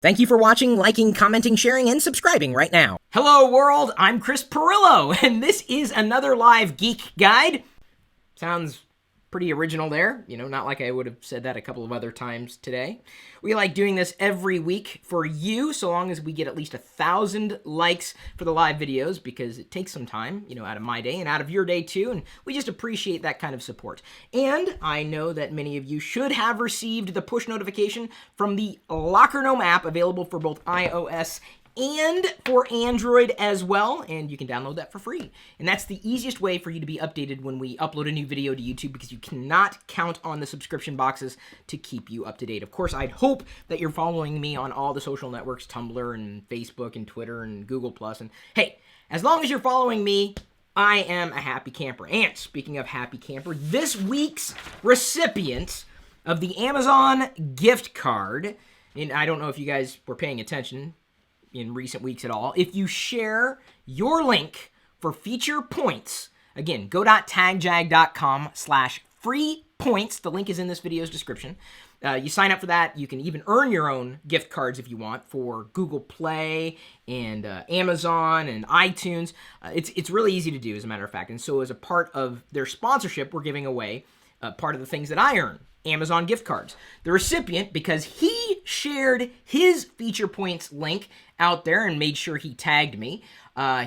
Thank you for watching, liking, commenting, sharing, and subscribing right now. Hello world, I'm Chris Pirillo, and this is another live Geek Guide. Sounds pretty original there, not like I would have said that a couple of other times today. We like doing this every week for you, so long as we get at least 1,000 likes for the live videos, because it takes some time, out of my day and out of your day too, and we just appreciate that kind of support. And I know that many of you should have received the push notification from the Locker Gnome app, available for both iOS and for Android as well, and you can download that for free. And that's the easiest way for you to be updated when we upload a new video to YouTube, because you cannot count on the subscription boxes to keep you up to date. Of course, I'd hope that you're following me on all the social networks, Tumblr and Facebook and Twitter and Google+. And hey, as long as you're following me, I am a happy camper. And speaking of happy camper, this week's recipient of the Amazon gift card, and I don't know if you guys were paying attention in recent weeks at all, if you share your link for feature points, again, go.tagjag.com/free points. The link is in this video's description. You sign up for that. You can even earn your own gift cards if you want for Google Play and Amazon and iTunes. It's really easy to do, as a matter of fact. And so as a part of their sponsorship, we're giving away part of the things that I earn. Amazon gift cards. The recipient, because he shared his feature points link out there and made sure he tagged me,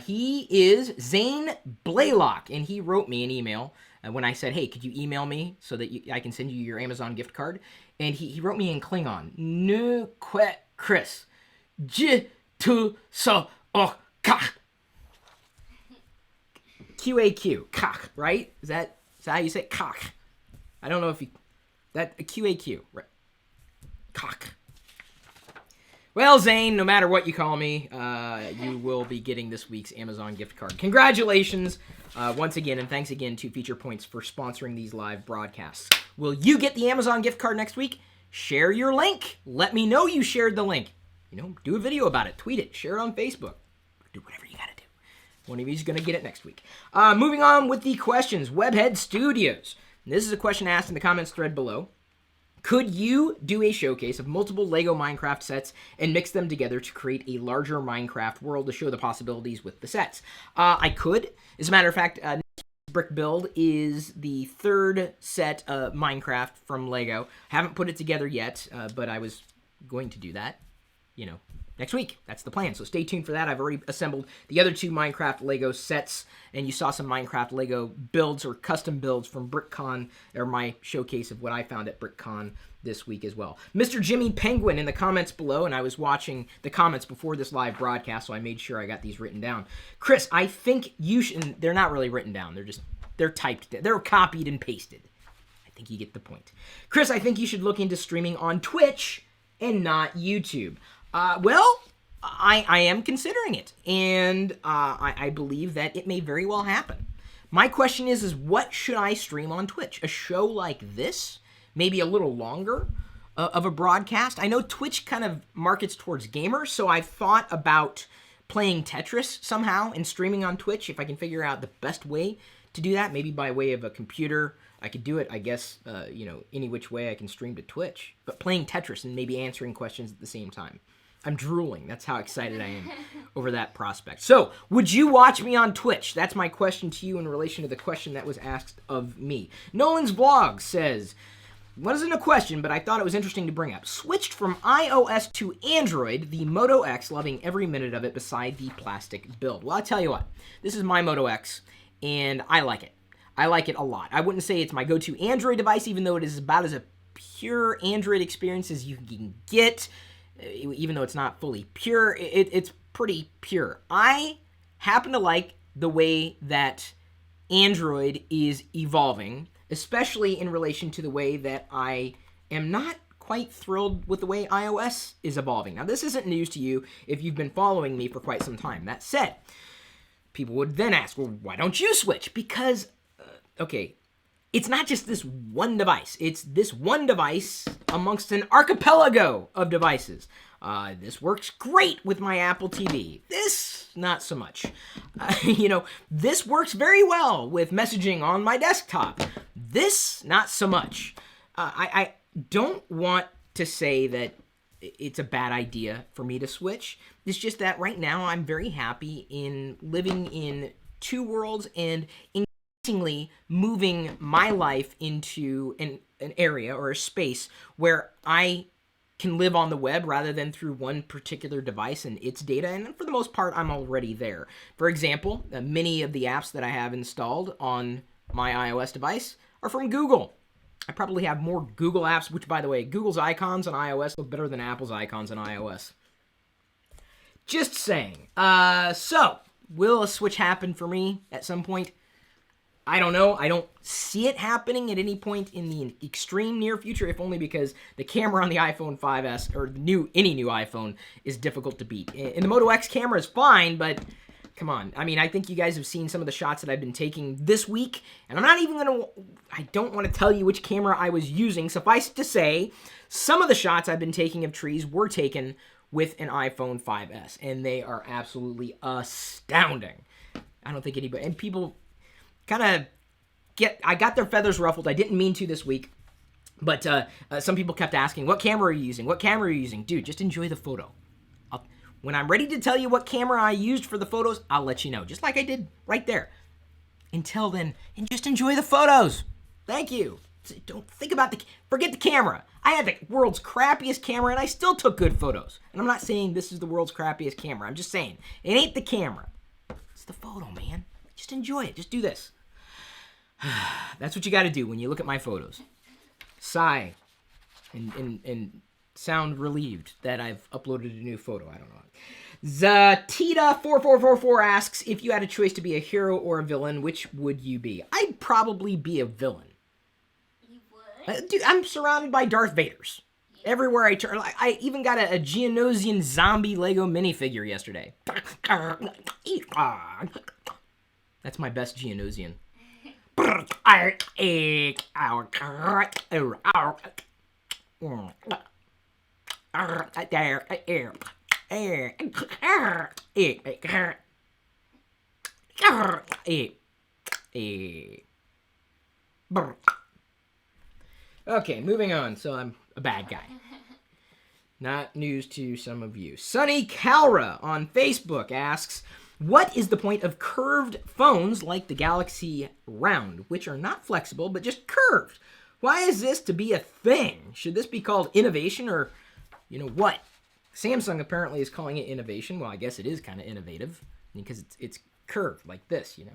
he is Zane Blaylock, and he wrote me an email when I said, hey, could you email me so that I can send you your Amazon gift card? And he wrote me in Klingon, Nu que Chris, J tu so o kak. QAQ, kak, right? Is that how you say it? Kak. I don't know if you... That QAQ, right? Cock. Well, Zane, no matter what you call me, you will be getting this week's Amazon gift card. Congratulations once again, and thanks again to Feature Points for sponsoring these live broadcasts. Will you get the Amazon gift card next week? Share your link. Let me know you shared the link. Do a video about it. Tweet it. Share it on Facebook. Do whatever you gotta do. One of you is gonna get it next week. Moving on with the questions. WebheadStudios. This is a question asked in the comments thread below. Could you do a showcase of multiple LEGO Minecraft sets and mix them together to create a larger Minecraft world to show the possibilities with the sets? I could. As a matter of fact, Brick Build is the third set of Minecraft from LEGO. Haven't put it together yet, but I was going to do that, next week. That's the plan, so stay tuned for that. I've already assembled the other two Minecraft LEGO sets, and you saw some Minecraft LEGO builds or custom builds from BrickCon, or my showcase of what I found at BrickCon this week as well. MrJimmyPenguin in the comments below, and I was watching the comments before this live broadcast, so I made sure I got these written down. Chris, I think you should... And they're not really written down. They're typed. They're copied and pasted. I think you get the point. Chris, I think you should look into streaming on Twitch and not YouTube. Well, I am considering it, and I believe that it may very well happen. My question is what should I stream on Twitch? A show like this? Maybe a little longer of a broadcast? I know Twitch kind of markets towards gamers, so I've thought about playing Tetris somehow and streaming on Twitch, if I can figure out the best way to do that, maybe by way of a computer. I could do it, I guess, any which way I can stream to Twitch, but playing Tetris and maybe answering questions at the same time. I'm drooling. That's how excited I am over that prospect. So, would you watch me on Twitch? That's my question to you in relation to the question that was asked of me. NolansVlogs says, what isn't a question, but I thought it was interesting to bring up. Switched from iOS to Android, the Moto X, loving every minute of it beside the plastic build. Well, I'll tell you what. This is my Moto X, and I like it. I like it a lot. I wouldn't say it's my go-to Android device, even though it is about as a pure Android experience as you can get. Even though it's not fully pure, it's pretty pure. I happen to like the way that Android is evolving, especially in relation to the way that I am not quite thrilled with the way iOS is evolving. Now, this isn't news to you if you've been following me for quite some time. That said, people would then ask, well, why don't you switch? Because, okay, it's not just this one device. It's this one device amongst an archipelago of devices. This works great with my Apple TV. This, not so much. This works very well with messaging on my desktop. This, not so much. I don't want to say that it's a bad idea for me to switch. It's just that right now I'm very happy in living in two worlds and increasingly moving my life into an area or a space where I can live on the web rather than through one particular device and its data, and for the most part, I'm already there. For example, many of the apps that I have installed on my iOS device are from Google. I probably have more Google apps, which, by the way, Google's icons on iOS look better than Apple's icons on iOS. Just saying. So, will a switch happen for me at some point? I don't know. I don't see it happening at any point in the extreme near future, if only because the camera on the iPhone 5S, or any new iPhone, is difficult to beat. And the Moto X camera is fine, but come on. I mean, I think you guys have seen some of the shots that I've been taking this week, and I'm not even going to... I don't want to tell you which camera I was using. Suffice to say, some of the shots I've been taking of trees were taken with an iPhone 5S, and they are absolutely astounding. I don't think anybody... And people... kind of I got their feathers ruffled. I didn't mean to this week, but some people kept asking, what camera are you using? What camera are you using? Dude, just enjoy the photo. When I'm ready to tell you what camera I used for the photos, I'll let you know, just like I did right there. Until then, and just enjoy the photos. Thank you. Don't think about forget the camera. I had the world's crappiest camera, and I still took good photos. And I'm not saying this is the world's crappiest camera. I'm just saying, it ain't the camera. It's the photo, man. Just enjoy it. Just do this. That's what you got to do when you look at my photos. Sigh and sound relieved that I've uploaded a new photo. I don't know. Zatita4444 asks, if you had a choice to be a hero or a villain, which would you be? I'd probably be a villain. You would? Dude, I'm surrounded by Darth Vaders. Yeah. Everywhere I turn. I even got a Geonosian zombie Lego minifigure yesterday. That's my best Geonosian. Okay, moving on. So I'm a bad guy. Not news to some of you. Sunny Kalra on Facebook asks, what is the point of curved phones like the Galaxy Round, which are not flexible, but just curved? Why is this to be a thing? Should this be called innovation or, you know what? Samsung apparently is calling it innovation. Well, I guess it is kind of innovative because it's curved like this, you know.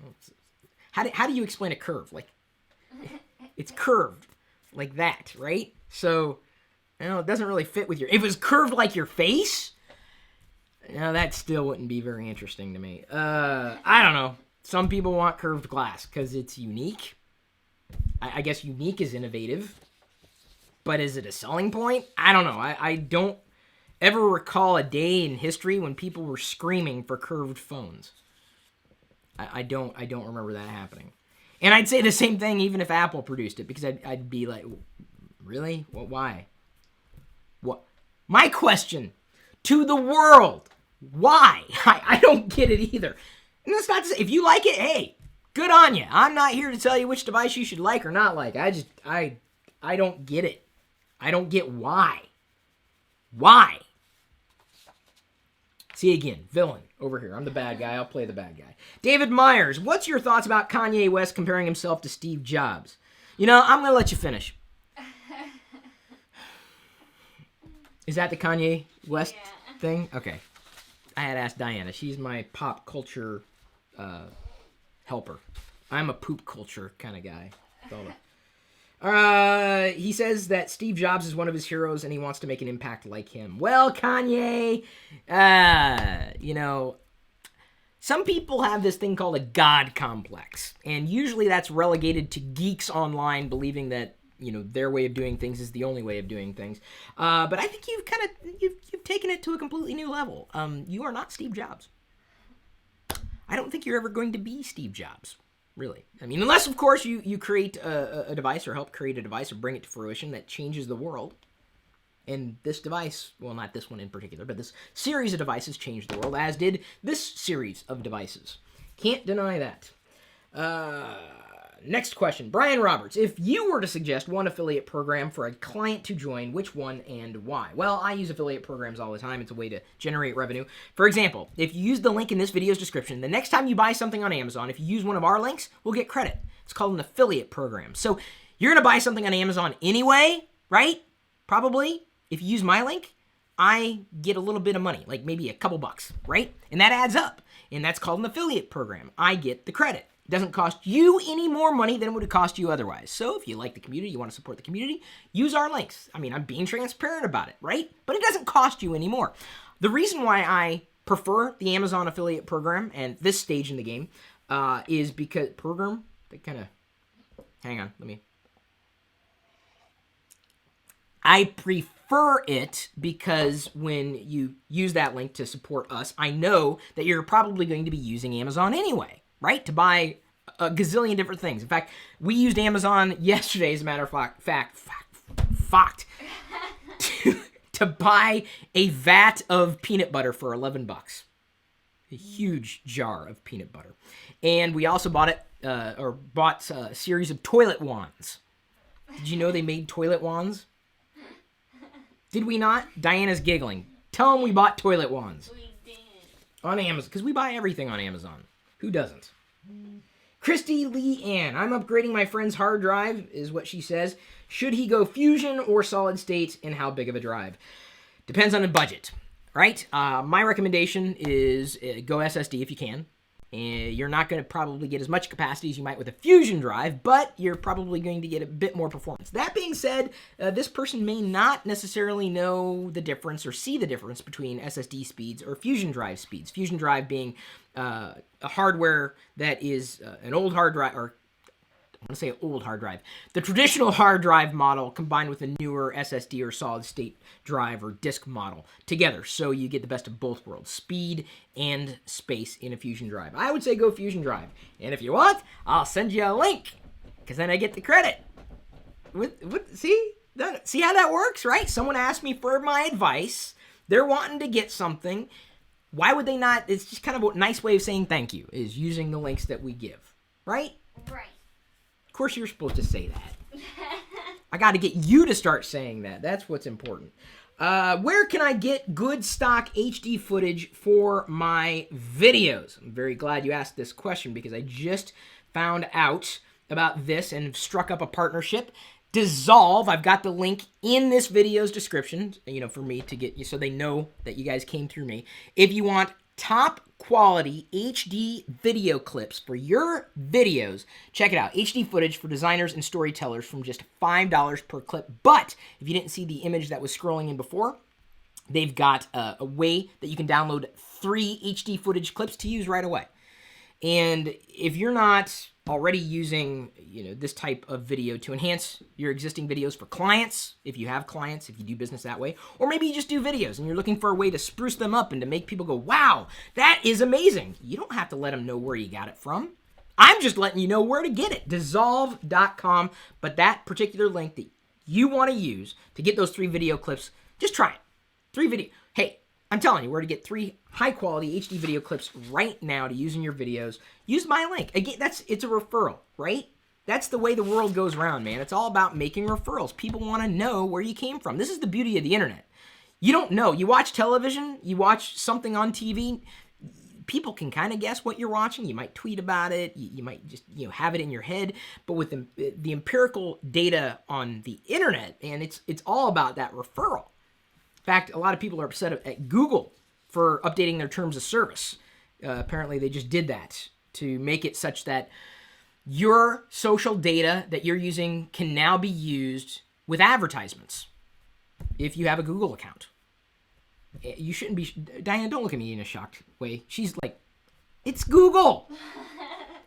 How do you explain a curve? Like, it's curved like that, right? So, you know, it doesn't really fit with your... If it was curved like your face... Now, that still wouldn't be very interesting to me. I don't know. Some people want curved glass because it's unique. I guess unique is innovative. But is it a selling point? I don't know. I don't ever recall a day in history when people were screaming for curved phones. I don't remember that happening. And I'd say the same thing even if Apple produced it, because I'd be like, really? Well, why? What? My question to the world... Why? I don't get it either. And that's not to say, if you like it, hey, good on you. I'm not here to tell you which device you should like or not like. I don't get it. I don't get why. Why? See again, villain over here. I'm the bad guy. I'll play the bad guy. David Myers, what's your thoughts about Kanye West comparing himself to Steve Jobs? You know, I'm going to let you finish. Is that the Kanye West thing? Okay. I had asked Diana. She's my pop culture helper. I'm a poop culture kind of guy. He says that Steve Jobs is one of his heroes and he wants to make an impact like him. Well, Kanye, you know, some people have this thing called a God complex. And usually that's relegated to geeks online believing that, you know, their way of doing things is the only way of doing things. But I think you've taken it to a completely new level. You are not Steve Jobs. I don't think you're ever going to be Steve Jobs, really. I mean, unless, of course, you create a device or help create a device or bring it to fruition that changes the world. And this device, well, not this one in particular, but this series of devices changed the world, as did this series of devices. Can't deny that. Next question. Brian Roberts. If you were to suggest one affiliate program for a client to join, which one and why? Well, I use affiliate programs all the time. It's a way to generate revenue. For example, if you use the link in this video's description, the next time you buy something on Amazon, if you use one of our links, we'll get credit. It's called an affiliate program. So you're going to buy something on Amazon anyway, right? Probably. If you use my link, I get a little bit of money, like maybe a couple bucks, right? And that adds up. And that's called an affiliate program. I get the credit. It doesn't cost you any more money than it would cost you otherwise. So if you like the community, you want to support the community, use our links. I mean, I'm being transparent about it, right? But it doesn't cost you any more. The reason why I prefer the Amazon affiliate program and this stage in the game is because I prefer it because when you use that link to support us, I know that you're probably going to be using Amazon anyway, right? To buy a gazillion different things. In fact, we used Amazon yesterday, as a matter of fact, to buy a vat of peanut butter for $11. A huge jar of peanut butter. And we also bought a series of toilet wands. Did you know they made toilet wands? Did we not? Diana's giggling. Tell them we bought toilet wands. We did. On Amazon, because we buy everything on Amazon. Who doesn't? Christy Lee Ann. I'm upgrading my friend's hard drive, is what she says. Should he go Fusion or solid state, and how big of a drive? Depends on the budget, right? My recommendation is go SSD if you can. You're not going to probably get as much capacity as you might with a Fusion drive, but you're probably going to get a bit more performance. That being said, this person may not necessarily know the difference or see the difference between SSD speeds or Fusion drive speeds. Fusion drive being a hardware that is an old hard drive, or I want to say old hard drive. The traditional hard drive model combined with a newer SSD or solid state drive or disk model together. So you get the best of both worlds, speed and space in a Fusion drive. I would say go Fusion drive. And if you want, I'll send you a link because then I get the credit. See how that works, right? Someone asked me for my advice. They're wanting to get something. Why would they not? It's just kind of a nice way of saying thank you is using the links that we give, right? Right. Of course you're supposed to say that. I got to get you to start saying that. That's what's important. Where can I get good stock HD footage for my videos? I'm very glad you asked this question because I just found out about this and struck up a partnership. Dissolve, I've got the link in this video's description, for me to get you so they know that you guys came through me. If you want top quality HD video clips for your videos, check it out. HD footage for designers and storytellers from just $5 per clip. But if you didn't see the image that was scrolling in before, they've got a way that you can download 3 HD footage clips to use right away. And if you're not already using, this type of video to enhance your existing videos for clients, if you have clients, if you do business that way, or maybe you just do videos and you're looking for a way to spruce them up and to make people go, wow, that is amazing. You don't have to let them know where you got it from. I'm just letting you know where to get it, dissolve.com. But that particular link that you want to use to get those 3 video clips, just try it. 3 video. Hey, I'm telling you where to get 3 high-quality HD video clips right now to use in your videos. Use my link. Again, it's a referral, right? That's the way the world goes around, man. It's all about making referrals. People want to know where you came from. This is the beauty of the internet. You don't know. You watch television, you watch something on TV, people can kind of guess what you're watching. You might tweet about it. You might just have it in your head. But with the empirical data on the internet, and it's all about that referral. In fact, a lot of people are upset at Google for updating their terms of service. Apparently, they just did that to make it such that your social data that you're using can now be used with advertisements if you have a Google account. You shouldn't be... Diane, don't look at me in a shocked way. She's like, it's Google.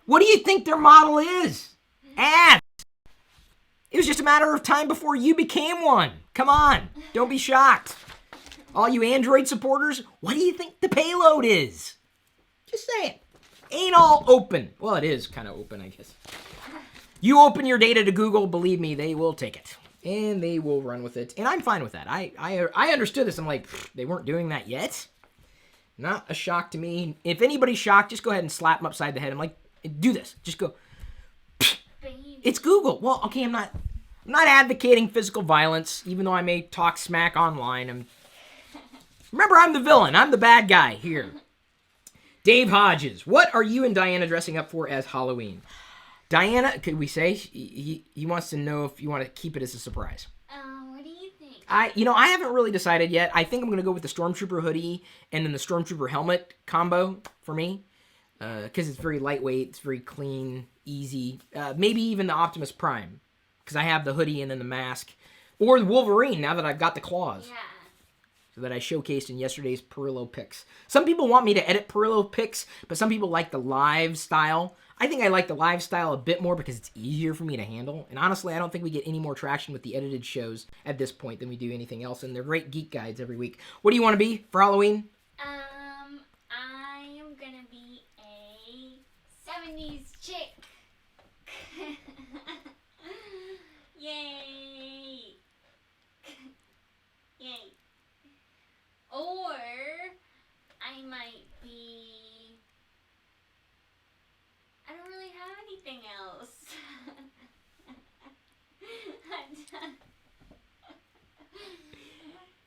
What do you think their model is? Ads. It was just a matter of time before you became one. Come on. Don't be shocked. All you Android supporters, what do you think the payload is? Just saying. Ain't all open. Well, it is kind of open, I guess. You open your data to Google, believe me, they will take it. And they will run with it. And I'm fine with that. I understood this. I'm like, they weren't doing that yet? Not a shock to me. If anybody's shocked, just go ahead and slap them upside the head. I'm like, do this. Just go. It's Google. Well, okay, I'm not advocating physical violence, even though I may talk smack online. Remember, I'm the villain. I'm the bad guy here. Dave Hodges, what are you and Diana dressing up for as Halloween? Diana, could we say he wants to know if you want to keep it as a surprise. What do you think? I haven't really decided yet. I think I'm gonna go with the Stormtrooper hoodie and then the Stormtrooper helmet combo for me, because it's very lightweight, it's very clean, easy. Maybe even the Optimus Prime, because I have the hoodie and then the mask, or the Wolverine now that I've got the claws. Yeah. That I showcased in yesterday's Pirillo picks. Some people want me to edit Pirillo picks, but some people like the live style. I think I like the live style a bit more because it's easier for me to handle. And honestly, I don't think we get any more traction with the edited shows at this point than we do anything else. And they're great geek guides every week. What do you want to be for Halloween? I am gonna be a 70s chick. Yay! Yay! Or I might be. I don't really have anything else.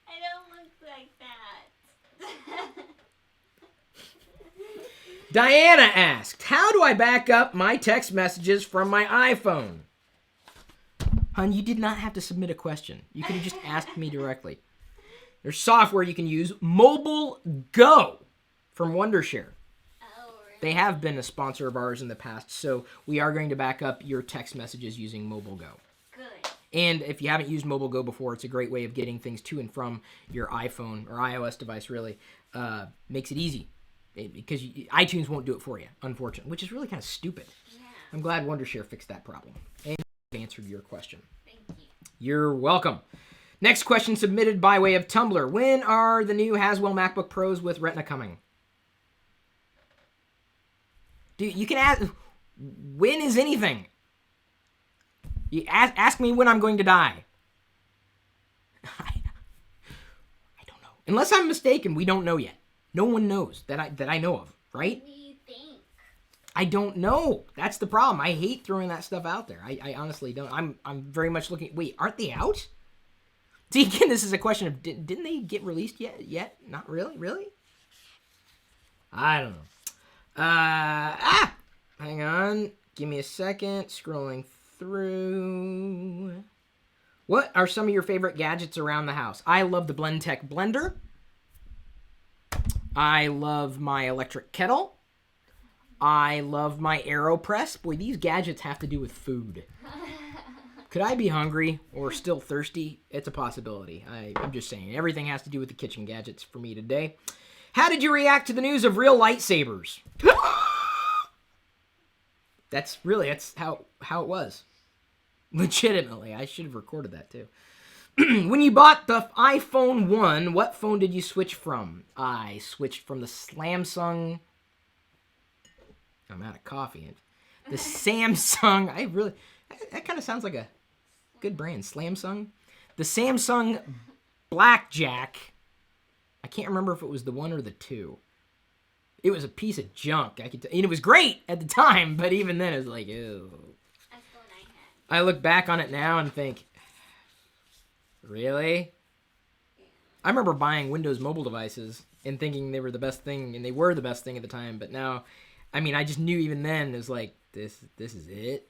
I don't look like that. Diana asked, how do I back up my text messages from my iPhone? Hun, you did not have to submit a question. You could have just asked me directly. There's software you can use, Mobile Go from Wondershare. Oh, really? They have been a sponsor of ours in the past, so we are going to back up your text messages using Mobile Go. Good. And if you haven't used Mobile Go before, it's a great way of getting things to and from your iPhone or iOS device, really. Makes it easy. Because iTunes won't do it for you, unfortunately, which is really kind of stupid. Yeah. I'm glad Wondershare fixed that problem. And answered your question. Thank you. You're welcome. Next question submitted by way of Tumblr. When are the new Haswell MacBook Pros with Retina coming? Dude, you can ask, when is anything? You ask me when I'm going to die. I don't know. Unless I'm mistaken, we don't know yet. No one knows that I know of, right? What do you think? I don't know. That's the problem. I hate throwing that stuff out there. I honestly don't. I'm very much looking. Wait, aren't they out? See, again, this is a question of didn't they get released yet? Not really? Really? I don't know. Hang on. Give me a second. Scrolling through. What are some of your favorite gadgets around the house? I love the BlendTech blender. I love my electric kettle. I love my AeroPress. Boy, these gadgets have to do with food. Could I be hungry or still thirsty? It's a possibility. I'm just saying. Everything has to do with the kitchen gadgets for me today. How did you react to the news of real lightsabers? That's how it was. Legitimately. I should have recorded that too. When you bought the iPhone 1, what phone did you switch from? I switched from the Samsung. I'm out of coffee. The Samsung. That kind of sounds like a good brand. Slamsung. The Samsung Blackjack. I can't remember if it was the 1 or the 2. It was a piece of junk. And it was great at the time, but even then it was like, ew. That's the one I had. I look back on it now and think, really? Yeah. I remember buying Windows mobile devices and thinking they were the best thing, and they were the best thing at the time, but now, I mean, I just knew even then, it was like, this is it.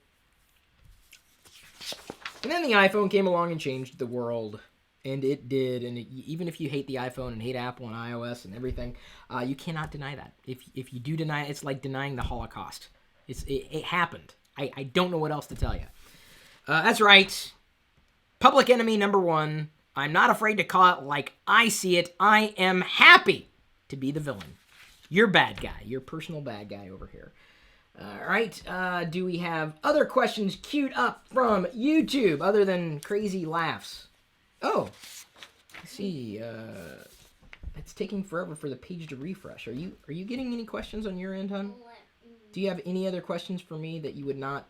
And then the iPhone came along and changed the world, and it did, and even if you hate the iPhone and hate Apple and iOS and everything, you cannot deny that. If you do deny it, it's like denying the Holocaust. It happened. I don't know what else to tell you. That's right. Public enemy number 1. I'm not afraid to call it like I see it. I am happy to be the villain. You're bad guy. You're personal bad guy over here. All right. Do we have other questions queued up from YouTube other than crazy laughs? Oh, I see. It's taking forever for the page to refresh. Are you getting any questions on your end, hon? Do you have any other questions for me that you would not,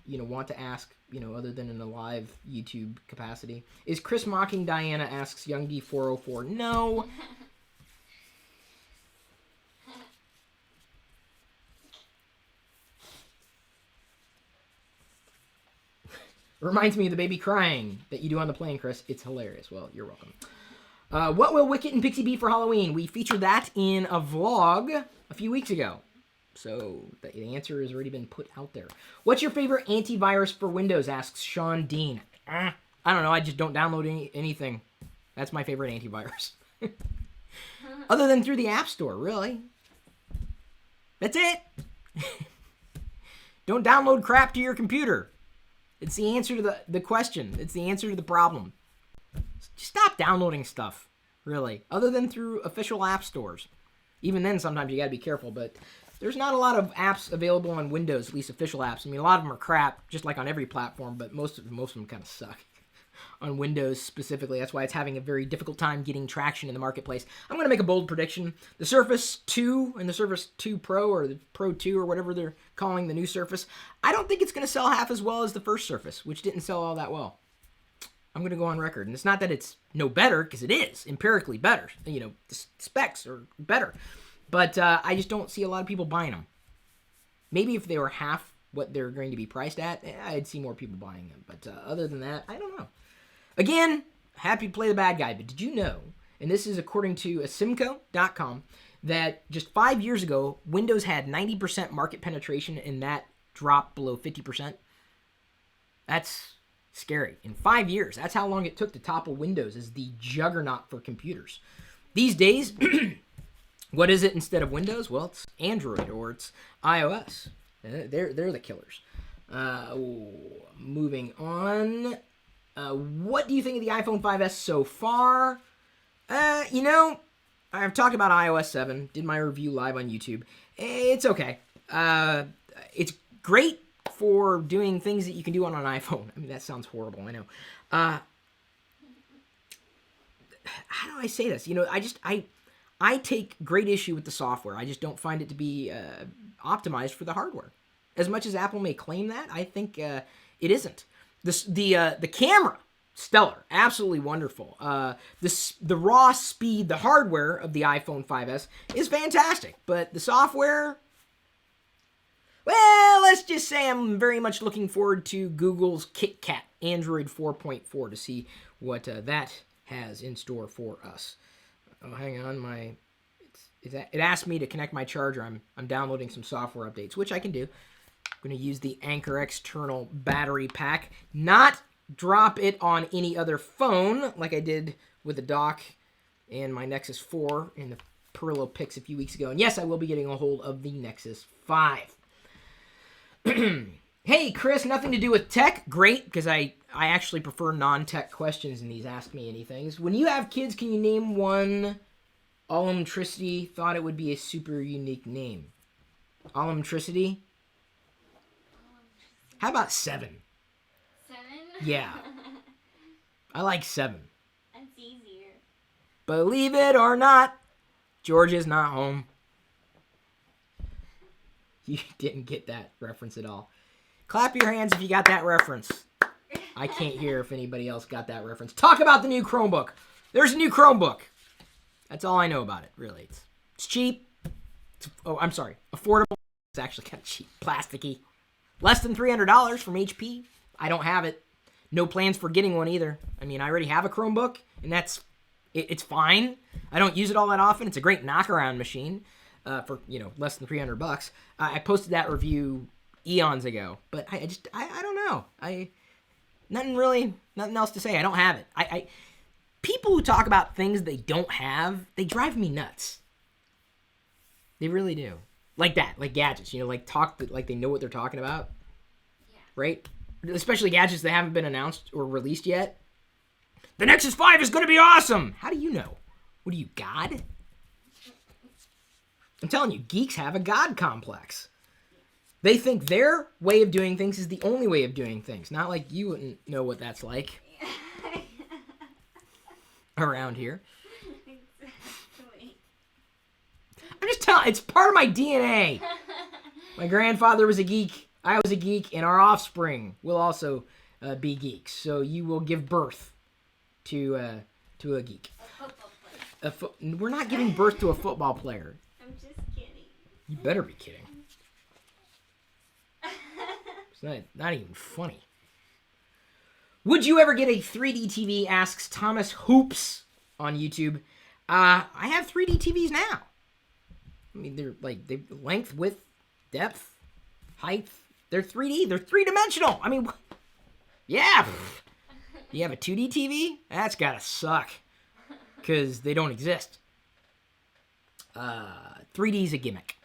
want to ask, other than in a live YouTube capacity? Is Chris mocking Diana, asks YoungD404. No. Reminds me of the baby crying that you do on the plane, Chris. It's hilarious. Well, you're welcome. What will Wicket and Pixie be for Halloween? We featured that in a vlog a few weeks ago. So the answer has already been put out there. What's your favorite antivirus for Windows, asks Sean Dean. I don't know. I just don't download anything. That's my favorite antivirus. Other than through the App Store, really. That's it. Don't download crap to your computer. It's the answer to the question. It's the answer to the problem. Just stop downloading stuff, really. Other than through official app stores. Even then, sometimes you gotta be careful, but there's not a lot of apps available on Windows, at least official apps. I mean, a lot of them are crap, just like on every platform, but most of them kind of suck. On Windows specifically. That's why it's having a very difficult time getting traction in the marketplace. I'm going to make a bold prediction. The Surface 2 and the Surface 2 Pro, or the Pro 2, or whatever they're calling the new Surface, I don't think it's going to sell half as well as the first Surface, which didn't sell all that well. I'm going to go on record. And it's not that it's no better, because it is empirically better. You know, the specs are better. But I just don't see a lot of people buying them. Maybe if they were half what they're going to be priced at, I'd see more people buying them. But other than that, I don't know. Again, happy to play the bad guy, but did you know, and this is according to asimco.com, that just 5 years ago, Windows had 90% market penetration and that dropped below 50%? That's scary. In 5 years, that's how long it took to topple Windows as the juggernaut for computers. These days, what is it instead of Windows? Well, it's Android or it's iOS. They're the killers. Moving on. What do you think of the iPhone 5S so far? You know, I've talked about iOS 7, did my review live on YouTube. It's okay. It's great for doing things that you can do on an iPhone. I mean, that sounds horrible, I know. How do I say this? You know, I take great issue with the software. I just don't find it to be optimized for the hardware. As much as Apple may claim that, I think it isn't. The camera, stellar, absolutely wonderful. The raw speed, the hardware of the iPhone 5S is fantastic, but the software, well, let's just say I'm very much looking forward to Google's KitKat Android 4.4 to see what that has in store for us. Oh, hang on, it asked me to connect my charger. I'm downloading some software updates, which I can do. I'm going to use the Anchor external battery pack, not drop it on any other phone like I did with the dock and my Nexus 4 in the Pirillo picks a few weeks ago. And yes, I will be getting a hold of the Nexus 5. Hey, Chris, nothing to do with tech. Great, because I actually prefer non-tech questions in these Ask Me Anythings. When you have kids, can you name one? Alumtricity thought it would be a super unique name. Alumtricity? How about 7? 7? Yeah. I like 7. That's easier. Believe it or not, George is not home. You didn't get that reference at all. Clap your hands if you got that reference. I can't hear if anybody else got that reference. Talk about the new Chromebook. There's a new Chromebook. That's all I know about it, really. It's cheap. I'm sorry. Affordable. It's actually kind of cheap. Plasticky. Less than $300 from HP. I don't have it. No plans for getting one either. I mean, I already have a Chromebook, and it's fine. I don't use it all that often. It's a great knockaround machine for, less than $300. I posted that review eons ago, but I don't know. Nothing else to say. I don't have it. People who talk about things they don't have, they drive me nuts. They really do. Like that, like gadgets, like they know what they're talking about. Yeah. Right? Especially gadgets that haven't been announced or released yet. The Nexus 5 is going to be awesome! How do you know? What are you, God? I'm telling you, geeks have a God complex. They think their way of doing things is the only way of doing things. Not like you wouldn't know what that's like. Around here. Exactly. I'm just telling, it's part of my DNA. My grandfather was a geek, I was a geek, and our offspring will also be geeks. So you will give birth to a geek. A football player. We're not giving birth to a football player. I'm just kidding. You better be kidding. It's not even funny. Would you ever get a 3D TV? Asks Thomas Hoops on YouTube. I have 3D TVs now. I mean, they're length, width, depth, height. They're 3D. They're three-dimensional. I mean, yeah. You have a 2D TV? That's gotta suck. Because they don't exist. 3D is a gimmick,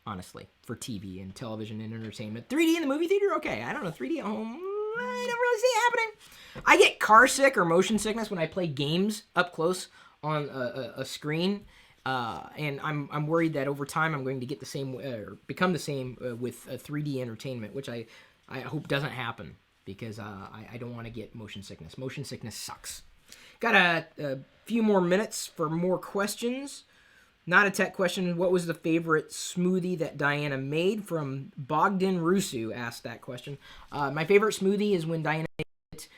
honestly, for TV and television and entertainment. 3D in the movie theater? Okay, I don't know. 3D at home? I don't really see it happening. I get car sick or motion sickness when I play games up close on a screen. And I'm worried that over time I'm going to get the same, or become the same with 3D entertainment, which I hope doesn't happen because I don't want to get motion sickness. Motion sickness sucks. Got a few more minutes for more questions. Not a tech question. What was the favorite smoothie that Diana made? From Bogdan Rusu asked that question. My favorite smoothie is when Diana made it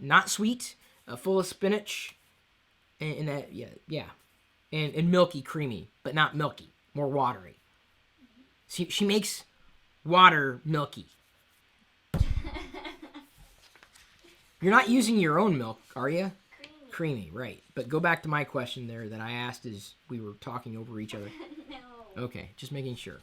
not sweet, full of spinach, and that, yeah. And milky, creamy, but not milky, more watery. She makes water milky. You're not using your own milk, are you? Creamy, right. But go back to my question there that I asked as we were talking over each other. No. Okay, just making sure.